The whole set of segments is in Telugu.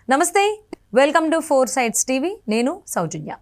నమస్తే, welcome to four sides TV. నేను సౌజన్య.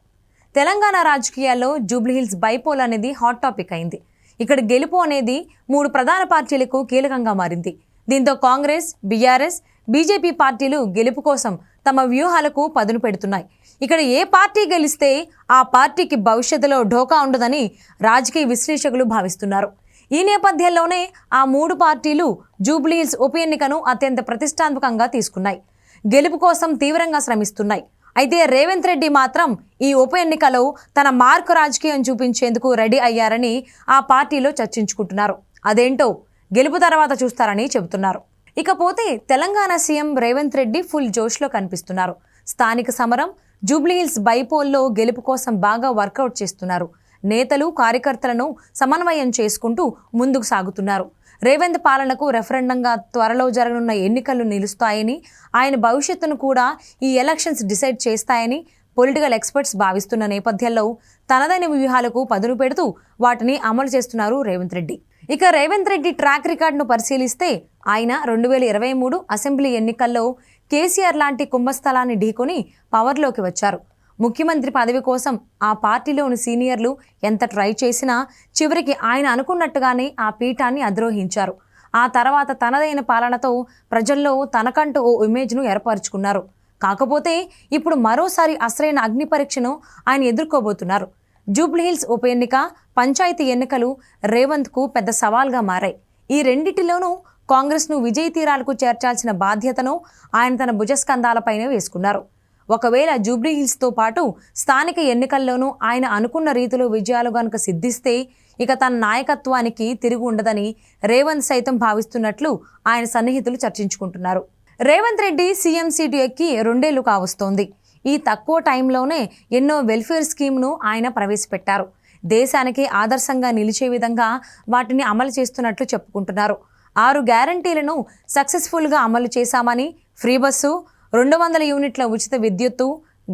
తెలంగాణ రాజకీయాల్లో జూబ్లీహిల్స్ బైపోల్ అనేది హాట్ టాపిక్ అయింది. ఇక్కడ గెలుపు అనేది 3 ప్రధాన పార్టీలకు కీలకంగా మారింది. దీంతో కాంగ్రెస్, బీఆర్ఎస్, బీజేపీ పార్టీలు గెలుపు కోసం తమ వ్యూహాలకు పదును పెడుతున్నాయి. ఇక్కడ ఏ పార్టీ గెలిస్తే ఆ పార్టీకి భవిష్యత్తులో ఢోకా ఉండదని రాజకీయ విశ్లేషకులు భావిస్తున్నారు. ఈ నేపథ్యంలోనే ఆ 3 పార్టీలు జూబ్లీహిల్స్ ఉప ఎన్నికను అత్యంత ప్రతిష్టాత్మకంగా తీసుకున్నాయి. గెలుపు కోసం తీవ్రంగా శ్రమిస్తున్నాయి. అయితే రేవంత్ రెడ్డి మాత్రం ఈ ఉప ఎన్నికలో తన మార్కు రాజకీయం చూపించేందుకు రెడీ అయ్యారని ఆ పార్టీలో చర్చించుకుంటున్నారు. అదేంటో గెలుపు తర్వాత చూస్తారని చెబుతున్నారు. ఇకపోతే తెలంగాణ సీఎం రేవంత్ రెడ్డి ఫుల్ జోష్లో కనిపిస్తున్నారు. స్థానిక సమరం జూబ్లీహిల్స్ బైపోల్లో గెలుపు కోసం బాగా వర్కౌట్ చేస్తున్నారు. నేతలు, కార్యకర్తలను సమన్వయం చేసుకుంటూ ముందుకు సాగుతున్నారు. రేవంత్ పాలనకు రెఫరెండంగా త్వరలో జరగనున్న ఎన్నికలు నిలుస్తాయని, ఆయన భవిష్యత్తును కూడా ఈ ఎలక్షన్స్ డిసైడ్ చేస్తాయని పొలిటికల్ ఎక్స్పర్ట్స్ భావిస్తున్న నేపథ్యంలో తనదైన వ్యూహాలకు పదును పెడుతూ వాటిని అమలు చేస్తున్నారు రేవంత్ రెడ్డి. ఇక రేవంత్ రెడ్డి ట్రాక్ రికార్డును పరిశీలిస్తే ఆయన 2023 అసెంబ్లీ ఎన్నికల్లో కేసీఆర్ లాంటి కుంభస్థలాన్ని ఢీకొని పవర్లోకి వచ్చారు. ముఖ్యమంత్రి పదవి కోసం ఆ పార్టీలోని సీనియర్లు ఎంత ట్రై చేసినా చివరికి ఆయన అనుకున్నట్టుగానే ఆ పీఠాన్ని అధిరోహించారు. ఆ తర్వాత తనదైన పాలనతో ప్రజల్లో తనకంటూ ఓ ఇమేజ్ను ఏర్పరచుకున్నారు. కాకపోతే ఇప్పుడు మరోసారి అసలైన అగ్ని పరీక్షను ఆయన ఎదుర్కోబోతున్నారు. జూబ్లీహిల్స్ ఉప ఎన్నిక, పంచాయతీ ఎన్నికలు రేవంత్కు పెద్ద సవాల్గా మారాయి. ఈ రెండిటిలోనూ కాంగ్రెస్ను విజయ తీరాలకు చేర్చాల్సిన బాధ్యతను ఆయన తన భుజస్కంధాలపైనే వేసుకున్నారు. ఒకవేళ జూబ్లీహిల్స్తో పాటు స్థానిక ఎన్నికల్లోనూ ఆయన అనుకున్న రీతిలో విజయాలు గనుక సిద్ధిస్తే ఇక తన నాయకత్వానికి తిరిగి ఉండదని రేవంత్ సైతం భావిస్తున్నట్లు ఆయన సన్నిహితులు చర్చించుకుంటున్నారు. రేవంత్ రెడ్డి సీఎం సీటు ఎక్కి 2 ఏళ్లు కావస్తోంది. ఈ తక్కువ టైంలోనే ఎన్నో వెల్ఫేర్ స్కీమ్ను ఆయన ప్రవేశపెట్టారు. దేశానికి ఆదర్శంగా నిలిచే విధంగా వాటిని అమలు చేస్తున్నట్లు చెప్పుకుంటున్నారు. 6 గ్యారంటీలను సక్సెస్ఫుల్గా అమలు చేశామని, ఫ్రీ బస్సు, 200 యూనిట్ల ఉచిత విద్యుత్తు,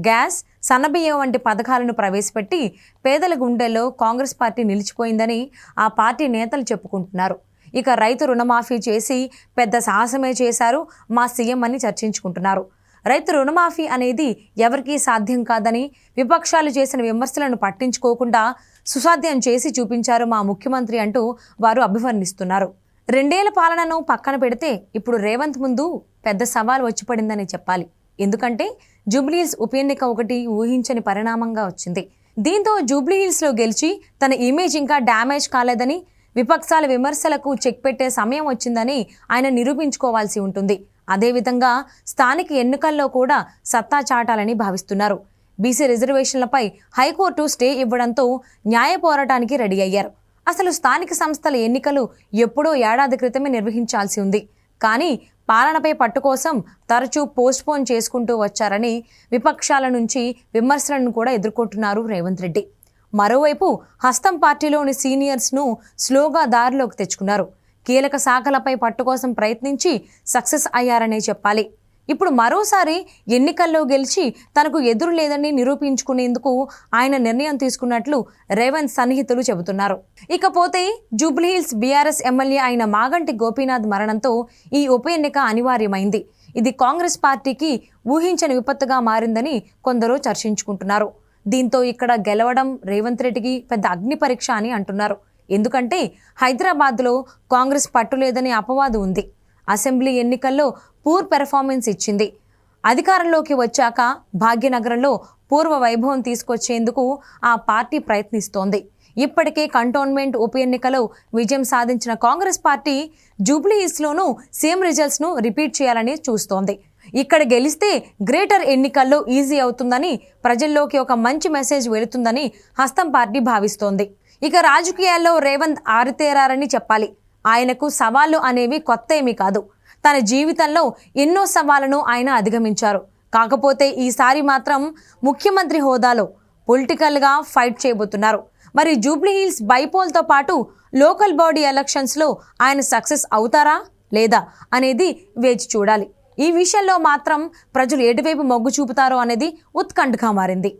గ్యాస్, సన్నబియ్యం వంటి పథకాలను ప్రవేశపెట్టి పేదల గుండెల్లో కాంగ్రెస్ పార్టీ నిలిచిపోయిందని ఆ పార్టీ నేతలు చెప్పుకుంటున్నారు. ఇక రైతు రుణమాఫీ చేసి పెద్ద సాహసమే చేశారు మా సీఎం అని చర్చించుకుంటున్నారు. రైతు రుణమాఫీ అనేది ఎవరికీ సాధ్యం కాదని, విపక్షాలు చేసిన విమర్శలను పట్టించుకోకుండా సుసాధ్యం చేసి చూపించారు మా ముఖ్యమంత్రి అంటూ వారు అభివర్ణిస్తున్నారు. 2 ఏళ్ల పాలనను పక్కన పెడితే ఇప్పుడు రేవంత్ ముందు పెద్ద సవాల్ వచ్చి పడిందని చెప్పాలి. ఎందుకంటే జూబ్లీహిల్స్ ఉప ఎన్నిక ఒకటి ఊహించని పరిణామంగా వచ్చింది. దీంతో జూబ్లీహిల్స్లో గెలిచి తన ఇమేజ్ ఇంకా డ్యామేజ్ కాలేదని, విపక్షాల విమర్శలకు చెక్ పెట్టే సమయం వచ్చిందని ఆయన నిరూపించుకోవాల్సి ఉంటుంది. అదేవిధంగా స్థానిక ఎన్నికల్లో కూడా సత్తా చాటాలని భావిస్తున్నారు. బీసీ రిజర్వేషన్లపై హైకోర్టు స్టే ఇవ్వడంతో న్యాయ పోరాటానికి రెడీ అయ్యారు. అసలు స్థానిక సంస్థల ఎన్నికలు ఎప్పుడో ఏడాది క్రితమే నిర్వహించాల్సి ఉంది. కానీ పాలనపై పట్టు కోసం తరచూ పోస్ట్పోన్ చేసుకుంటూ వచ్చారని విపక్షాల నుంచి విమర్శలను కూడా ఎదుర్కొంటున్నారు రేవంత్ రెడ్డి. మరోవైపు హస్తం పార్టీలోని సీనియర్స్ను స్లోగా దారిలోకి తెచ్చుకున్నారు. కీలక శాఖలపై పట్టు కోసం ప్రయత్నించి సక్సెస్ అయ్యారనే చెప్పాలి. ఇప్పుడు మరోసారి ఎన్నికల్లో గెలిచి తనకు ఎదురు లేదని నిరూపించుకునేందుకు ఆయన నిర్ణయం తీసుకున్నట్లు రేవంత్ సన్నిహితులు చెబుతున్నారు. ఇకపోతే జూబ్లీహిల్స్ బీఆర్ఎస్ ఎమ్మెల్యే అయిన మాగంటి గోపీనాథ్ మరణంతో ఈ ఉప ఎన్నిక అనివార్యమైంది. ఇది కాంగ్రెస్ పార్టీకి ఊహించని విపత్తుగా మారిందని కొందరు చర్చించుకుంటున్నారు. దీంతో ఇక్కడ గెలవడం రేవంత్ రెడ్డికి పెద్ద అగ్ని పరీక్ష అని అంటున్నారు. ఎందుకంటే హైదరాబాద్లో కాంగ్రెస్ పట్టులేదనే అపవాదు ఉంది. అసెంబ్లీ ఎన్నికల్లో పూర్ పెర్ఫార్మెన్స్ ఇచ్చింది. అధికారంలోకి వచ్చాక భాగ్యనగరంలో పూర్వ వైభవం తీసుకొచ్చేందుకు ఆ పార్టీ ప్రయత్నిస్తోంది. ఇప్పటికే కంటోన్మెంట్ ఉప ఎన్నికలో విజయం సాధించిన కాంగ్రెస్ పార్టీ జూబ్లీహిల్స్లోనూ సేమ్ రిజల్ట్స్ను రిపీట్ చేయాలని చూస్తోంది. ఇక్కడ గెలిస్తే గ్రేటర్ ఎన్నికల్లో ఈజీ అవుతుందని, ప్రజల్లోకి ఒక మంచి మెసేజ్ వెళుతుందని హస్తం పార్టీ భావిస్తోంది. ఇక రాజకీయాల్లో రేవంత్ ఆరితేరారని చెప్పాలి. ఆయనకు సవాళ్లు అనేవి కొత్త ఏమీ కాదు. తన జీవితంలో ఎన్నో సవాళ్లను ఆయన అధిగమించారు. కాకపోతే ఈసారి మాత్రం ముఖ్యమంత్రి హోదాలో పొలిటికల్గా ఫైట్ చేయబోతున్నారు. మరి జూబ్లీహిల్స్ బైపోల్తో పాటు లోకల్ బాడీ ఎలక్షన్స్లో ఆయన సక్సెస్ అవుతారా లేదా అనేది వేచి చూడాలి. ఈ విషయంలో మాత్రం ప్రజలు ఎటువైపు మొగ్గు చూపుతారో అనేది ఉత్కంఠగా మారింది.